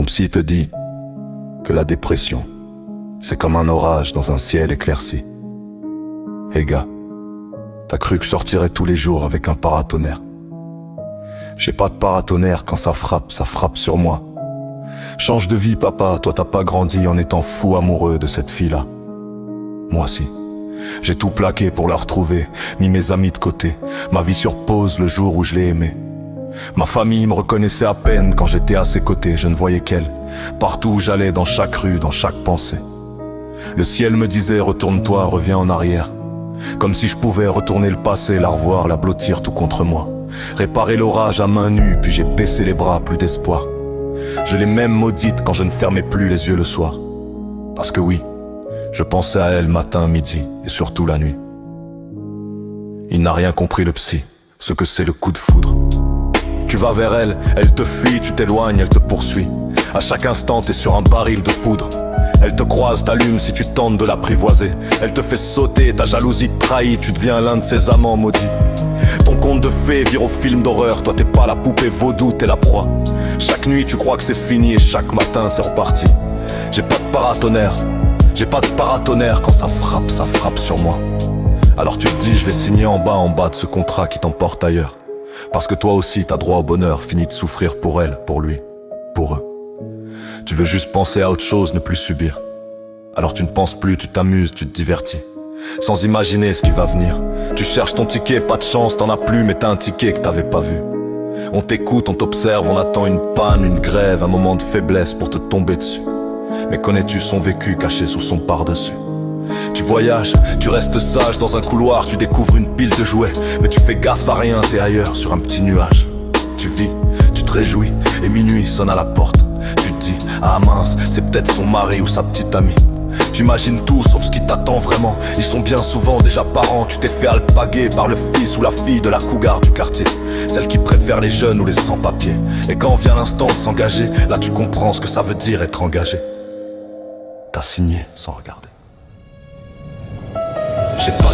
Ton psy te dit que la dépression, c'est comme un orage dans un ciel éclairci. Hé gars, t'as cru que je sortirais tous les jours avec un paratonnerre. J'ai pas de paratonnerre, quand ça frappe sur moi. Change de vie papa, toi t'as pas grandi en étant fou amoureux de cette fille-là. Moi si, j'ai tout plaqué pour la retrouver, mis mes amis de côté, ma vie sur pause le jour où je l'ai aimée. Ma famille me reconnaissait à peine quand j'étais à ses côtés, je ne voyais qu'elle, partout où j'allais, dans chaque rue, dans chaque pensée. Le ciel me disait retourne-toi, reviens en arrière, comme si je pouvais retourner le passé, la revoir, la blottir tout contre moi. Réparer l'orage à main nue, puis j'ai baissé les bras, plus d'espoir. Je l'ai même maudite quand je ne fermais plus les yeux le soir. Parce que oui, je pensais à elle matin, midi et surtout la nuit. Il n'a rien compris le psy, ce que c'est le coup de foudre. Tu vas vers elle, elle te fuit, tu t'éloignes, elle te poursuit. À chaque instant t'es sur un baril de poudre. Elle te croise, t'allume si tu tentes de l'apprivoiser. Elle te fait sauter, ta jalousie te trahit, tu deviens l'un de ses amants maudits. Ton conte de fées vire au film d'horreur, toi t'es pas la poupée vaudou, t'es la proie. Chaque nuit tu crois que c'est fini et chaque matin c'est reparti. J'ai pas de paratonnerre, quand ça frappe sur moi. Alors tu te dis je vais signer en bas de ce contrat qui t'emporte ailleurs. Parce que toi aussi t'as droit au bonheur, fini de souffrir pour elle, pour lui, pour eux. Tu veux juste penser à autre chose, ne plus subir. Alors tu ne penses plus, tu t'amuses, tu te divertis, sans imaginer ce qui va venir. Tu cherches ton ticket, pas de chance, t'en as plus, mais t'as un ticket que t'avais pas vu. On t'écoute, on t'observe, on attend une panne, une grève, un moment de faiblesse pour te tomber dessus. Mais connais-tu son vécu caché sous son par-dessus? Tu voyages, tu restes sage dans un couloir, tu découvres une pile de jouets, mais tu fais gaffe à rien, t'es ailleurs sur un petit nuage. Tu vis, tu te réjouis, et minuit sonne à la porte. Tu te dis, ah mince, c'est peut-être son mari ou sa petite amie. Tu imagines tout sauf ce qui t'attend vraiment. Ils sont bien souvent déjà parents. Tu t'es fait alpaguer par le fils ou la fille de la cougar du quartier, celle qui préfère les jeunes ou les sans-papiers. Et quand vient l'instant de s'engager, là tu comprends ce que ça veut dire être engagé. T'as signé sans regarder. J'ai pas